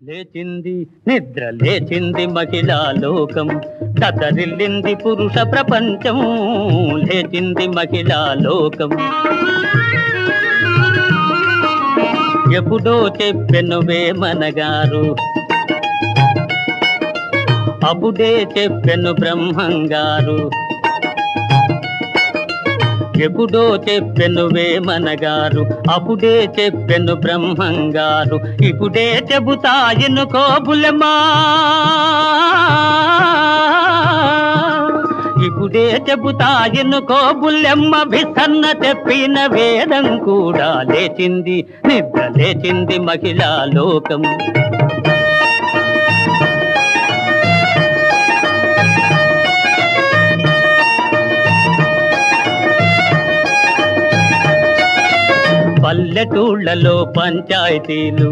లేచింది నిద్ర లేచింది మహిళా లోకం, దతరిల్లింది పురుష ప్రపంచం. లేచింది మహిళా లోకం. ఎప్పుడో చెప్పెను వేమనగారు, అప్పుడే చెప్పెను బ్రహ్మంగారు. ఎప్పుడో చెప్పెను వేమనగారు, అప్పుడే చెప్పెను బ్రహ్మంగారు. ఇప్పుడే చెబుతాయను కోబులమా, ఇప్పుడే చెబుతాయను కోబులెమ్మ. విసన్న చెప్పిన వేదం కూడా లేచింది నిద్ర లేచింది మహిళా లోకం. పల్లెటూళ్ళలో పంచాయతీలు,